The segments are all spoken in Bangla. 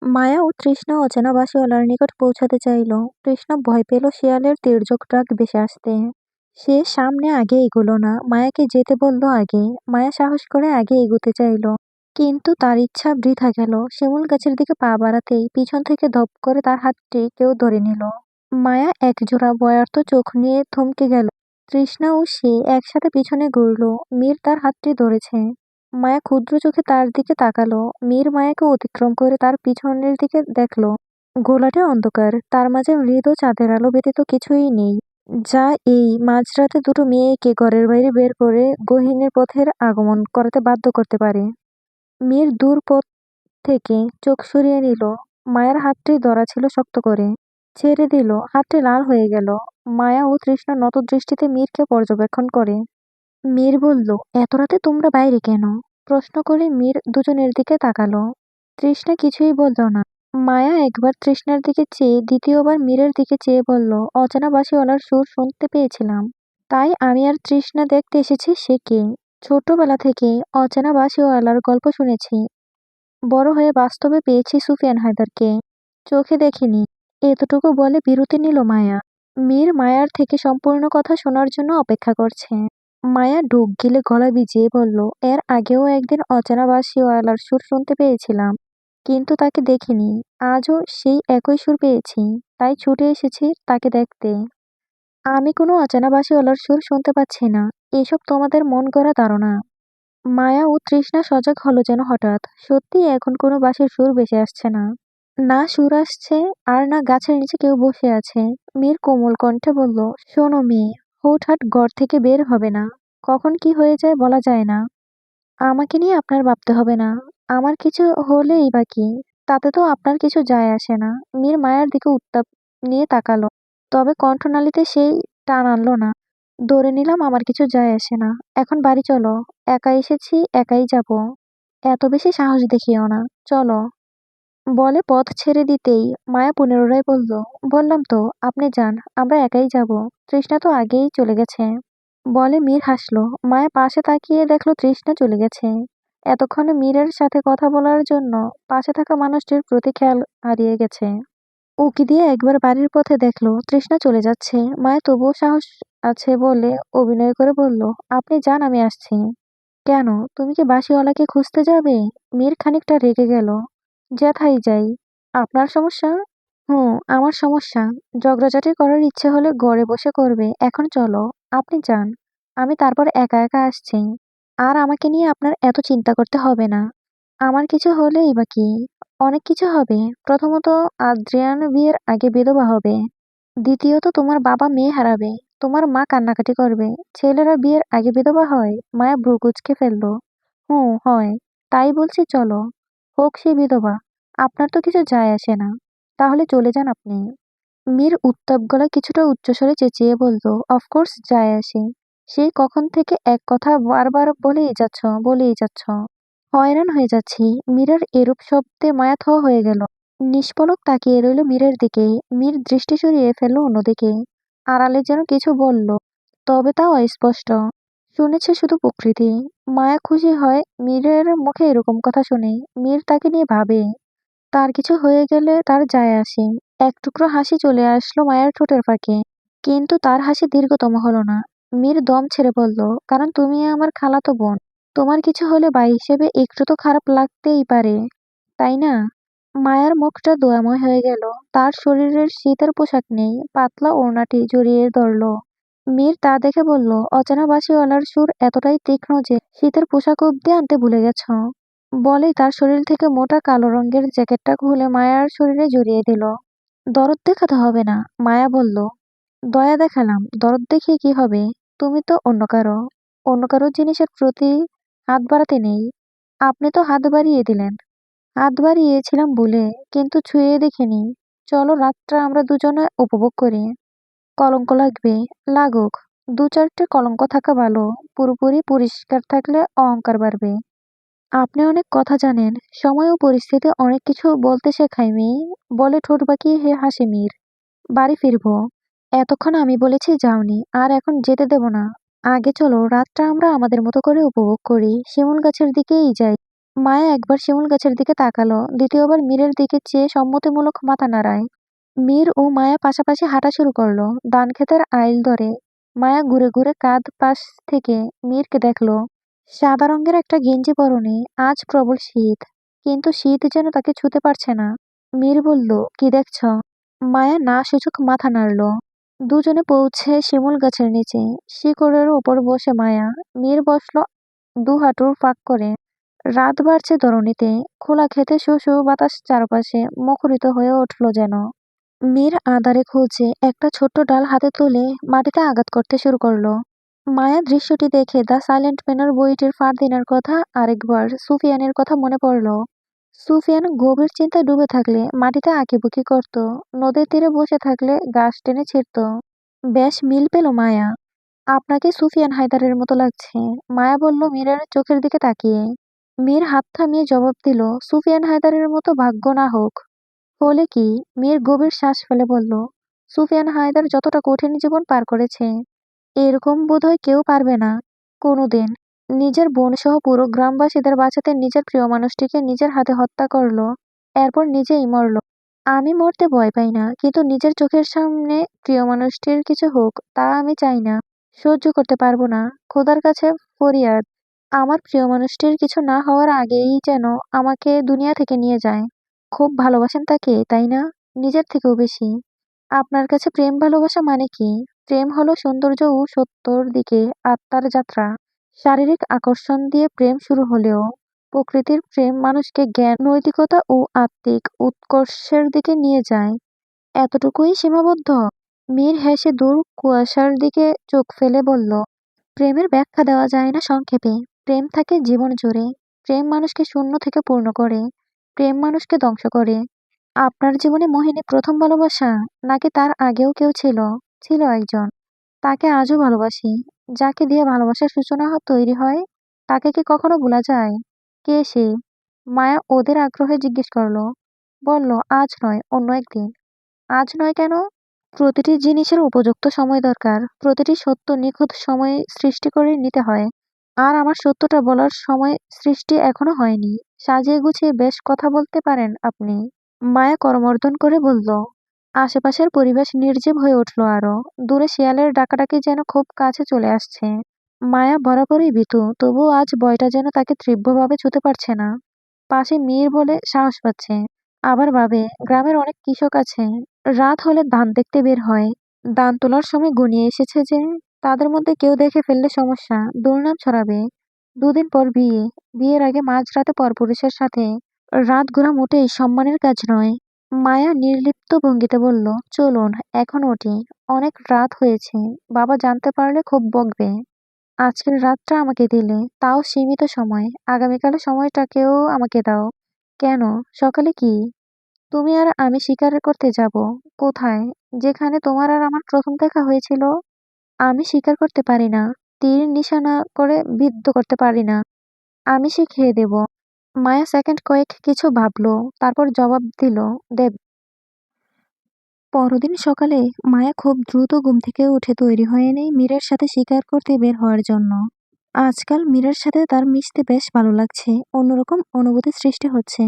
মায়া ও তৃষ্ণা অচেনা বাঁশিওয়ালার নিকট পৌঁছাতে চাইল। তৃষ্ণা ভয় পেল শিয়ালের তীর্যক ডাক ভেসে আসতে। সে সামনে আগে এগোলো না, মায়াকে যেতে বলল আগে। মায়া সাহস করে আগে এগোতে চাইল, কিন্তু তার ইচ্ছা বৃথা গেল। শিমুল গাছের দিকে পা বাড়াতেই পিছন থেকে ধপ করে তার হাতটি কেউ ধরে নিল। মায়া একজোড়া ভয়ার্ত চোখ নিয়ে থমকে গেল। তৃষ্ণা ও সে একসাথে পিছনে ঘুরল। মীর তার হাতটি ধরেছে। মায়া ক্ষুদ্র চোখে তার দিকে তাকালো। মীর মায়াকে অতিক্রম করে তার পিছনের দিকে দেখলো। গোলাটে অন্ধকার, তার মাঝে মৃদু চাঁদের আলো ব্যতীত কিছুই নেই, যা এই মাঝরাতে দুটো মেয়েকে ঘরের বাইরে বের করে গহীনের পথের আগমন করাতে বাধ্য করতে পারে। মীর দূর পথ থেকে চোখ সরিয়ে নিল। মায়ার হাতটি ধরা ছিল শক্ত করে। ছেড়ে দিল, হাতটি লাল হয়ে গেল। মায়া ও তৃষ্ণা নত দৃষ্টিতে মীরকে পর্যবেক্ষণ করে। মীর বলল, এত রাতে তোমরা বাইরে কেন? প্রশ্ন করে মীর দুজনের দিকে তাকালো। তৃষ্ণা কিছুই বলল না। মায়া একবার তৃষ্ণার দিকে চেয়ে দ্বিতীয়বার মীরের দিকে চেয়ে বলল, অচেনা বাঁশিওয়ালার সুর শুনতে পেয়েছিলাম, তাই আমি আর তৃষ্ণা দেখতে এসেছি সে কে। ছোটবেলা থেকে অচেনা বাঁশিওয়ালার গল্প শুনেছি, বড় হয়ে বাস্তবে পেয়েছি সুফিয়ান হায়দারকে, চোখে দেখিনি। এতটুকু বলে বিরতি নিল মায়া। মীর মায়ার থেকে সম্পূর্ণ কথা শোনার জন্য অপেক্ষা করছে। মায়া ডুব গিলে গলা ভিজিয়ে বলল, এর আগেও একদিন অচেনা বাঁশিওয়ালার সুর শুনতে পেয়েছিলাম, কিন্তু তাকে দেখিনি। আজও সেই একই সুর পেয়েছি, তাই ছুটে এসেছি তাকে দেখতে। আমি কোনো অচেনা বাঁশিওয়ালার সুর শুনতে পাচ্ছি না, এসব তোমাদের মন গড়া ধারণা। মায়া ও তৃষ্ণা সজাগ হলো যেন হঠাৎ। সত্যি এখন কোনো বাঁশির সুর ভেসে আসছে না। না সুর আসছে, আর না গাছের নিচে কেউ বসে আছে। মীর কোমল কণ্ঠে বলল, শোনো মেয়ে, হুটহাট ঘর থেকে বের হবে না। কখন কি হয়ে যায় বলা যায় না। আমাকে নিয়ে আপনার ভাবতে হবে না। আমার কিছু হলেই বা কি, তাতে তো আপনার কিছু যায় আসে না। মীর মায়ার দিকে উত্তাপ নিয়ে তাকালো, তবে কণ্ঠনালীতে সেই টান আনলো না। ধরে নিলাম আমার কিছু যায় আসে না। এখন বাড়ি চলো। একা এসেছি, একাই যাব। এত বেশি সাহস দেখিও না, চলো। বলে পথ ছেড়ে দিতেই মায়া পুনরায় বলল, বললাম তো আপনি যান, আমরা একাই যাব। তৃষ্ণা তো আগেই চলে গেছে। বলে মীর হাসলো। মায়া পাশে তাকিয়ে দেখলো তৃষ্ণা চলে গেছে। এতক্ষণে মীরের সাথে কথা বলার জন্য পাশে থাকা মানুষটির প্রতি খেয়াল হারিয়ে গেছে। উকি দিয়ে একবার বাড়ির পথে দেখলো তৃষ্ণা চলে যাচ্ছে। মায়া তবুও সাহস আছে বলে অভিনয় করে বলল, আপনি যান, আমি আসছি। কেন, তুমি কি বাঁশিওয়ালাকে খুঁজতে যাবে? মীর খানিকটা রেগে গেল। যেথাই যাই। আপনার সমস্যা? হুম, আমার সমস্যা। ঝগড়াঝাটি করার ইচ্ছে হলে ঘরে বসে করবে, এখন চলো। আপনি যান, আমি তারপর একা একা আসছি। আর আমাকে নিয়ে আপনার এত চিন্তা করতে হবে না। আমার কিছু হলেই বা কি? অনেক কিছু হবে। প্রথমত, আদ্রিয়ান বিয়ের আগে বিধবা হবে। দ্বিতীয়ত, তোমার বাবা মেয়ে হারাবে। তোমার মা কান্নাকাটি করবে। ছেলেরা বিয়ের আগে বিধবা হয়? মায়া ভ্রু কুঁচকে ফেলল। হুঁ, হয়। তাই বলছি চলো। হোক সে বিধবা। আপনার তো কিছু যায় আসে না। তাহলে চলে যান আপনি। মীর উত্তাপ গলায় কিছুটা উচ্চস্বরে চেঁচিয়ে বলল, অফকোর্স যায় আসে। সেই কখন থেকে এক কথা বারবার বলেই যাচ্ছ। হয়রান হয়ে যাচ্ছি। মীরের এরূপ শব্দে মায়া থ হয়ে গেল। নিষ্পলক তাকিয়ে রইল মীরের দিকে। মীর দৃষ্টি সরিয়ে ফেলল অন্যদিকে। আড়ালে যেন কিছু বলল, তবে তা অস্পষ্ট। শুনেছে শুধু প্রকৃতি। মায়া খুশি হয় মীরের মুখে এরকম কথা শুনে। মীর তাকে নিয়ে ভাবে, তার কিছু হয়ে গেলে তার যায় আসে। এক টুকরো হাসি চলে আসলো মায়ের ঠোঁটের ফাঁকে, কিন্তু তার হাসি দীর্ঘতম হলো না। মীর দম ছেড়ে বলল, কারণ তুমি আমার খালাতো বোন। তোমার কিছু হলে ভাই হিসেবে একটু তো খারাপ লাগতেই পারে, তাই না? মায়ার মুখটা দয়াময় হয়ে গেল। তার শরীরের শীতের পোশাক নেই, পাতলা ওড়নাটি জড়িয়ে ধরল। মীর তা দেখে বলল, অচেনা বাঁশিওয়ালার সুর এতটাই তীক্ষ্ণ যে শীতের পোশাক অব্দি আনতে ভুলে গেছ। বলেই তার শরীর থেকে মোটা কালো রঙের জ্যাকেটটা খুলে মায়ার শরীরে জড়িয়ে দিল। দরদ দেখাতে হবে না, মায়া বলল। দয়া দেখালাম, দরদ দেখিয়ে কি হবে? তুমি তো অন্য কারো জিনিসের প্রতি হাত বাড়াতে নেই। আপনি তো হাত বাড়িয়ে দিলেন। হাত বাড়িয়েছিলাম বলে, কিন্তু ছুঁয়ে দেখিনি। চলো রাতটা আমরা দুজনে উপভোগ করি। কলঙ্ক লাগবে, লাগুক। দু চারটে কলঙ্ক থাকা ভালো। পুরোপুরি পরিষ্কার থাকলে অহংকার বাড়বে। আপনি অনেক কথা জানেন। সময় ও পরিস্থিতি অনেক কিছু বলতে শেখায় মেয়ে। বলে ঠোঁট বাঁকিয়ে হাসে মীর। বাড়ি ফিরবো। এতক্ষণ আমি বলেছি যাওনি, আর এখন যেতে দেব না। আগে চলো রাতটা আমরা আমাদের মতো করে উপভোগ করি। শিমুল গাছের দিকেই যাই। মায়া একবার শিমুল গাছের দিকে তাকালো, দ্বিতীয়বার মীরের দিকে চেয়ে সম্মতিমূলক মাথা নাড়ায়। মীর ও মায়া পাশাপাশি হাঁটা শুরু করলো, ধান ক্ষেতের আইল ধরে। মায়া ঘুরে ঘুরে কাঁধ পাশ থেকে মীরকে দেখলো। সাদা রঙের একটা গেঞ্জি পরনে, আজ প্রবল শীত, কিন্তু শীত যেন তাকে ছুতে পারছে না। মীর বলল, কি দেখছ? মায়া না সূচক মাথা নাড়ল। দুজনে পৌঁছে শিমুল গাছের নিচে। শিকড়ের ওপর বসে মায়া, মীর বসলো দু হাঁটুর ফাঁক করে। রাত বাড়ছে ধরণীতে, খোলা ক্ষেতে শো শো বাতাস চারপাশে মুখরিত হয়ে উঠল যেন। মীর আঁধারে খুঁজে একটা ছোট্ট ডাল হাতে তুলে মাটিতে আঘাত করতে শুরু করলো। মায়া দৃশ্যটি দেখে দ্য সাইলেন্ট ম্যানের বইটির ফারদিনের কথা আরেকবার সুফিয়ানের কথা মনে পড়ল। সুফিয়ান গভীর চিন্তায় ডুবে থাকলে মাটিতে আঁকিবুকি করত, নদীর তীরে বসে থাকলে গাছ টেনে ছিঁড়ত। বেশ মিল পেল মায়া। আপনাকে সুফিয়ান হায়দারের মতো লাগছে, মায়া বলল মীরের চোখের দিকে তাকিয়ে। মীর হাত থামিয়ে জবাব দিল, সুফিয়ান হায়দারের মতো ভাগ্য না হোক, হলে কি? মীর গভীর শ্বাস ফেলে বলল, সুফিয়ান হায়দার যতটা কঠিন জীবন পার করেছে, এরকম বোধহয় কেউ পারবে না কোনোদিন। নিজের বোনসহ পুরো গ্রামবাসীদের বাঁচাতে নিজের প্রিয় মানুষটিকে নিজের হাতে হত্যা করলো, এরপর নিজেই মরল। আমি মরতে ভয় পাই না, কিন্তু নিজের চোখের সামনে প্রিয় মানুষটির কিছু হোক তা আমি চাই না, সহ্য করতে পারবো না। খোদার কাছে ফরিয়াদ, আমার প্রিয় মানুষটির কিছু না হওয়ার আগেই যেন আমাকে দুনিয়া থেকে নিয়ে যায়। খুব ভালোবাসেন তাকে, তাই না? নিজের থেকেও বেশি। আপনার কাছে প্রেম ভালোবাসা মানে কি? প্রেম হলো সৌন্দর্য ও সত্যর দিকে আত্মার যাত্রা। শারীরিক আকর্ষণ দিয়ে প্রেম শুরু হলেও প্রকৃতির প্রেম মানুষকে জ্ঞান, নৈতিকতা ও আত্মিক উৎকর্ষের দিকে নিয়ে যায়। এতটুকুই সীমাবদ্ধ? মীর হেসে দূর কুয়াশার দিকে চোখ ফেলে বলল, প্রেমের ব্যাখ্যা দেওয়া যায় না সংক্ষেপে। প্রেম থাকে জীবন জুড়ে। প্রেম মানুষকে শূন্য থেকে পূর্ণ করে। প্রেম মানুষকে ধ্বংস করে। আপনার জীবনে মোহিনী প্রথম ভালোবাসা, নাকি তার আগেও কেউ ছিল? ছিল একজন, তাকে আজও ভালোবাসি। যাকে দিয়ে ভালোবাসার সূচনা তৈরি হয়, তাকে কি কখনো ভোলা যায়? কে সে? মায়া ওদের আগ্রহে জিজ্ঞেস করলো। বলল, আজ নয়, অন্য একদিন। আজ নয় কেন? প্রতিটি জিনিসের উপযুক্ত সময় দরকার। প্রতিটি সত্য নিখুঁত সময় সৃষ্টি করে নিতে হয়। আর আমার সত্যটা বলার সময় সৃষ্টি এখনো হয়নি। সাজিয়ে গুছিয়ে বেশ কথা বলতে পারেন আপনি। মায়া করমর্দন করে বলল। আশেপাশের পরিবেশ নির্জীব হয়ে উঠল আরো। দূরে শিয়ালের ডাকাডাকি যেন খুব কাছে চলে আসছে। মায়া বরাবরই ভীতু, তবুও আজ ভয়টা যেন তাকে তীব্রভাবে ছুঁতে পারছে না। পাশে মীর বলে সাহস পাচ্ছে। আবার ভাবে, গ্রামের অনেক কৃষক আছে, রাত হলে ধান দেখতে বের হয়। ধান তোলার সময় ঘনিয়ে এসেছে যে, তাদের মধ্যে কেউ দেখে ফেললে সমস্যা, দুর্নাম ছড়াবে। দুদিন পর বিয়ে। বিয়ের আগে মাঝরাতে পরপুরুষের সাথে রাত ঘোরা মোটেই সম্মানের কাজ নয়। মায়া নির্লিপ্ত ভঙ্গিতে বলল, চলুন এখন উঠি। অনেক রাত হয়েছে, বাবা জানতে পারলে খুব বকবে। আজকের রাতটা আমাকে দিলে, তাও সীমিত সময়। আগামীকালের সময়টাকেও আমাকে দাও। কেন? সকালে কি? তুমি আর আমি শিকার করতে যাব। কোথায়? যেখানে তোমার আর আমার প্রথম দেখা হয়েছিল। আমি শিকার করতে পারি না, তীর নিশানা করে বিদ্ধ করতে পারি না। আমি শিখিয়ে দেব। মায়া সেকেন্ড কয়েক কিছু ভাবলো, তারপর জবাব দিল, দেব। পরদিন সকালে মায়া খুব দ্রুত ঘুম থেকে উঠে তৈরি হয়ে নেয় মীরের সাথে শিকার করতে বের হওয়ার জন্য। আজকাল মীরের সাথে তার মিশতে বেশ ভালো লাগছে, অন্যরকম অনুভূতি সৃষ্টি হচ্ছে।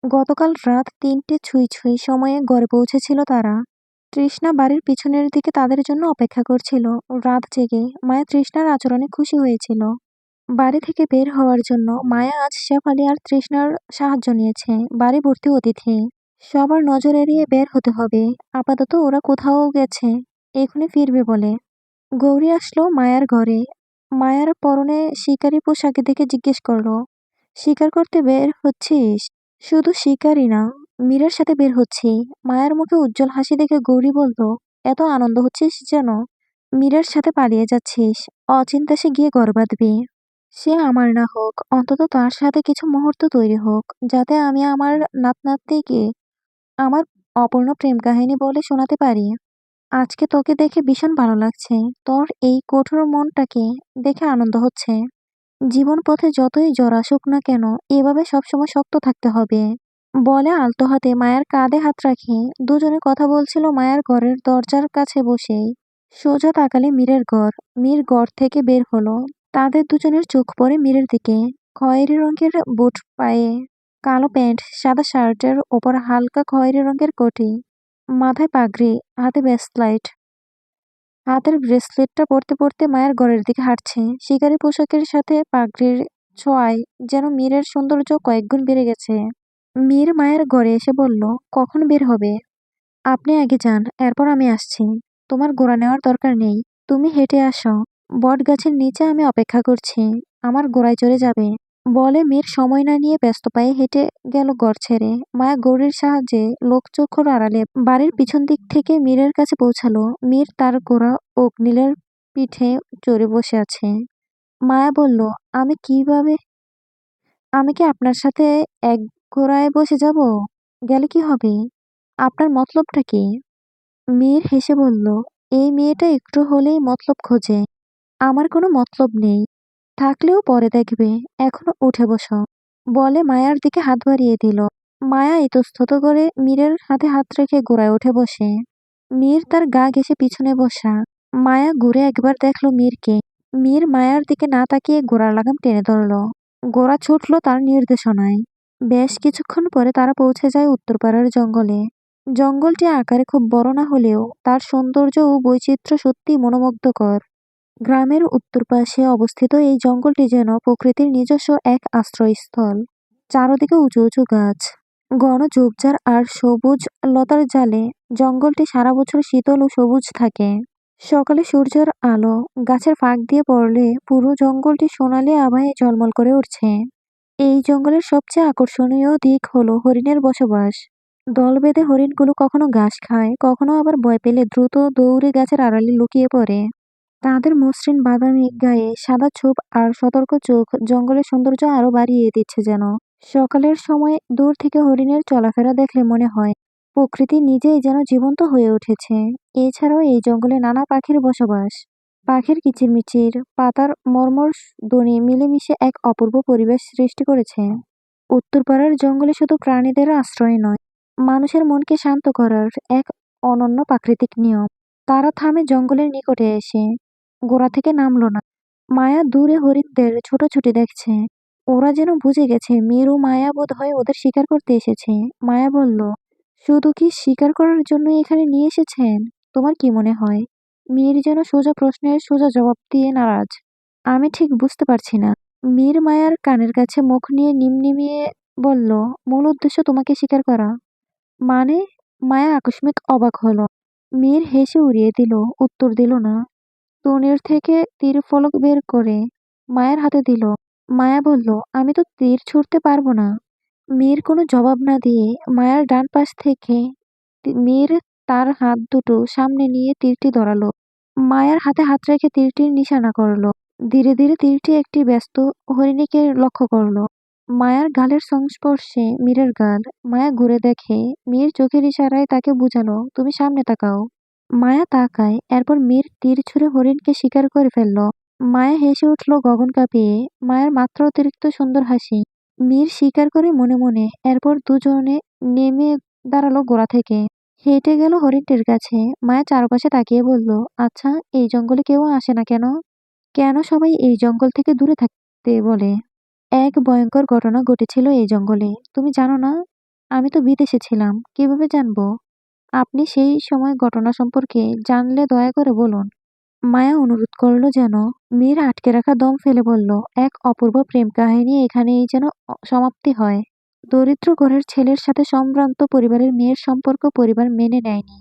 গতকাল রাত ৩টে ছুঁই ছুঁই সময়ে ঘরে পৌঁছেছিল তারা। তৃষ্ণা বাড়ির পিছনের দিকে তাদের জন্য অপেক্ষা করছিল। রাত জেগে মায়া তৃষ্ণার আচরণে খুশি হয়েছিল। বাড়ি থেকে বের হওয়ার জন্য মায়া আজ শেফালি আর তৃষ্ণার সাহায্য নিয়েছে। বাড়ি ভর্তি অতিথি, সবার নজর এড়িয়ে বের হতে হবে। আপাতত ওরা কোথাও গেছে, এখনই ফিরবে বলে। গৌরী আসলো মায়ার ঘরে। মায়ার পরনে শিকারি পোশাকে দেখে জিজ্ঞেস করলো, শিকার করতে বের হচ্ছিস? শুধু শিকারই না, মীরের সাথে বের হচ্ছি। মায়ার মুখে উজ্জ্বল হাসি দেখে গৌরী বলল, এত আনন্দ হচ্ছিস যেন? মীরের সাথে পালিয়ে যাচ্ছিস? অচিন্তাসে গিয়ে ঘর বাঁধবি। সে আমার না হোক, অন্তত তার সাথে কিছু মুহূর্ত তৈরি হোক, যাতে আমি আমার নাতনাতনিকে আমার অপূর্ণ প্রেম কাহিনী বলে শোনাতে পারি। আজকে তোকে দেখে ভীষণ ভালো লাগছে। তোর এই কঠোর মনটাকে দেখে আনন্দ হচ্ছে। জীবন পথে যতই ঝড় আসুক না কেন, এভাবে সবসময় শক্ত থাকতে হবে। বলে আলতো হাতে মায়ের কাঁধে হাত রাখে দুজনে কথা বলছিল মায়ের ঘরের দরজার কাছে বসেই। সোজা তাকালে মীরের ঘর। মীর ঘর থেকে বের হলো। তাদের দুজনের চোখ পড়ে মীরের দিকে। খয়েরি রঙের বুট পায়ে, কালো প্যান্ট, সাদা শার্টের ওপর হালকা খয়েরি রঙের কোটি, মাথায় পাগড়ি, হাতে ব্রেসলাইট। হাতের ব্রেসলেটটা পরতে পরতে মায়ের ঘরের দিকে হাঁটছে। শিকারি পোশাকের সাথে পাগড়ির ছোঁয়ায় যেন মীরের সৌন্দর্য কয়েকগুণ বেড়ে গেছে। মীর মায়ের ঘরে এসে বলল, কখন বের হবে? আপনি আগে যান, এরপর আমি আসছি। তোমার ঘোড়া নেওয়ার দরকার নেই। তুমি হেঁটে আসো। বট গাছের নিচে আমি অপেক্ষা করছি। আমার ঘোড়ায় চড়ে যাবে। বলে মীর সময় না নিয়ে ব্যস্ত পায়ে হেঁটে গেল ঘর ছেড়ে। মায়া গড়ির সাহায্যে লোকচক্ষুর আড়ালে বাড়ির পিছন দিক থেকে মীরের কাছে পৌঁছালো। মীর তার ঘোড়া অগ্নিলের পিঠে চড়ে বসে আছে। মায়া বলল, আমি কিভাবে আমি কি আপনার সাথে এক ঘোড়ায় বসে যাব? গেলে কি হবে? আপনার মতলবটা কি? মীর হেসে বলল, এই মেয়েটা একটু হলেই মতলব খোঁজে। আমার কোনো মতলব নেই। থাকলেও পরে দেখবে। এখনো উঠে বসো। বলে মায়ার দিকে হাত বাড়িয়ে দিল। মায়া ইতস্তত করে মীরের হাতে হাত রেখে ঘোড়ায় উঠে বসে। মীর তার গা ঘেঁষে পিছনে বসা। মায়া ঘুরে একবার দেখলো মীরকে। মীর মায়ার দিকে না তাকিয়ে ঘোড়ার লাগাম টেনে ধরল। ঘোড়া ছুটল তার নির্দেশনায়। বেশ কিছুক্ষণ পরে তারা পৌঁছে যায় উত্তরপাড়ার জঙ্গলে। জঙ্গলটি আকারে খুব বড় না হলেও তার সৌন্দর্য ও বৈচিত্র্য সত্যিই মনোমুগ্ধকর। গ্রামের উত্তর পাশে অবস্থিত এই জঙ্গলটি যেন প্রকৃতির নিজস্ব এক আশ্রয়স্থল। চারদিকে উঁচু উঁচু গাছ, ঘন ঝোপঝাড় আর সবুজ লতার জালে জঙ্গলটি সারা বছর শীতল ও সবুজ থাকে। সকালে সূর্যের আলো গাছের ফাঁক দিয়ে পড়লে পুরো জঙ্গলটি সোনালি আভায় ঝলমল করে উঠছে। এই জঙ্গলের সবচেয়ে আকর্ষণীয় দিক হলো হরিণের বসবাস। দল বেঁধে হরিণগুলো কখনো ঘাস খায়, কখনো আবার ভয় পেলে দ্রুত দৌড়ে গাছের আড়ালে লুকিয়ে পড়ে। তাদের মসৃণ বাদামি গায়ে সাদা ছোপ আর সতর্ক চোখ জঙ্গলের সৌন্দর্য আরো বাড়িয়ে দিচ্ছে যেন। সকালের সময় দূর থেকে হরিণের চলাফেরা দেখলে মনে হয় প্রকৃতি নিজেই যেন জীবন্ত হয়ে উঠেছে। এছাড়াও এই জঙ্গলে নানা পাখির বসবাস। পাখির কিচিরমিচির, পাতার মর্মর ধ্বনি মিলেমিশে এক অপূর্ব পরিবেশ সৃষ্টি করেছে। উত্তরপাড়ার জঙ্গলে শুধু প্রাণীদের আশ্রয় নয়, মানুষের মনকে শান্ত করার এক অনন্য প্রাকৃতিক নিয়ম। তারা থামে জঙ্গলের নিকটে এসে। গোড়া থেকে নামলো না। মায়া দূরে হরিণদের ছোটাছুটি দেখছে। ওরা যেন বুঝে গেছে মীর ও মায়া বোধহয় ওদের শিকার করতে এসেছে। মায়া বলল, শুধু কি শিকার করার জন্য এখানে নিয়ে এসেছেন? তোমার কি মনে হয়? মীর যেন সোজা প্রশ্নের সোজা জবাব দিয়ে নারাজ। আমি ঠিক বুঝতে পারছি না। মীর মায়ার কানের কাছে মুখ নিয়ে নিমনিমিয়ে বলল, মূল উদ্দেশ্য তোমাকে শিকার করা। মানে? মায়া আকস্মিক অবাক হলো। মীর হেসে উড়িয়ে দিল, উত্তর দিল না। তনির থেকে তীর ফলক বের করে মায়ের হাতে দিল। মায়া বলল, আমি তো তীর ছুঁড়তে পারবো না। মীর কোনো জবাব না দিয়ে মায়ার ডান পাশ থেকে মীর তার হাত দুটো সামনে নিয়ে তীরটি ধরালো। মায়ার হাতে হাত রেখে তীরটির নিশানা করলো। ধীরে ধীরে তীরটি একটি ব্যস্ত হরিণীকে লক্ষ্য করলো। মায়ার গালের সংস্পর্শে মীরের গাল। মায়া ঘুরে দেখে মীর চোখের ইশারায় তাকে বুঝালো, তুমি সামনে তাকাও। মায়া তাকায়, এরপর মীর তীর ছুঁড়ে হরিণকে শিকার করে ফেলল। মায়া হেসে উঠল গগন কাঁপিয়ে। মায়ের মাত্রা অতিরিক্ত সুন্দর হাসি। মীর শিকার করে মনে মনে। এরপর দুজনে নেমে দাঁড়ালো গোড়া থেকে। হেঁটে গেল হরিণটির কাছে। মায়া চারপাশে তাকিয়ে বলল, আচ্ছা, এই জঙ্গলে কেউ আসে না কেন? কেন সবাই এই জঙ্গল থেকে দূরে থাকতে বলে? এক ভয়ঙ্কর ঘটনা ঘটেছিল এই জঙ্গলে। তুমি জানো না? আমি তো বিদেশে ছিলাম, কিভাবে জানবো? আপনি সেই সময় ঘটনা সম্পর্কে জানলে দয়া করে বলুন। মায়া অনুরোধ করল যেন। মীর আটকে রাখা দম ফেলে বলল, এক অপূর্ব প্রেম কাহিনী এখানেই যেন সমাপ্তি হয়। দরিদ্র ঘরের ছেলের সাথে সম্ভ্রান্ত পরিবারের মেয়ের সম্পর্ক পরিবার মেনে নেয়নি।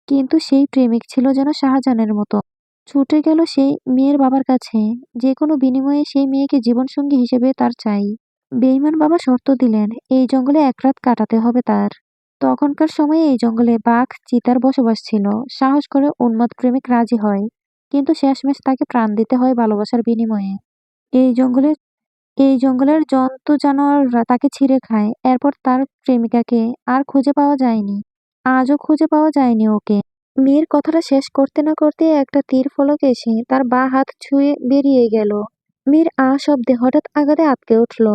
কিন্তু সেই প্রেমিক ছিল যেন শাহজাহানের মতো। ছুটে গেল সেই মেয়ের বাবার কাছে। যে কোনো বিনিময়ে সেই মেয়েকে জীবনসঙ্গী হিসেবে তার চাই। বেঈমান বাবা শর্ত দিলেন, এই জঙ্গলে এক রাত কাটাতে হবে তার। তখনকার সময়ে এই জঙ্গলে বাঘ, চিতার বসবাস ছিল। সাহস করে উন্মাদ প্রেমিক রাজি হয়, কিন্তু শেষমেশ তাকে প্রাণ দিতে হয় ভালোবাসার বিনিময়ে। এই জঙ্গলের এই জঙ্গলের জন্তু জানোয়াররা তাকে ছিঁড়ে খায়। এরপর তার প্রেমিকাকে আর খুঁজে পাওয়া যায়নি। আজও খুঁজে পাওয়া যায়নি ওকে। মীর কথাটা শেষ করতে না করতে একটা তীর ফলক এসে তার বাঁ হাত ছুঁয়ে বেরিয়ে গেল। মীর শব্দে হঠাৎ আঘাতে আঁতকে উঠল।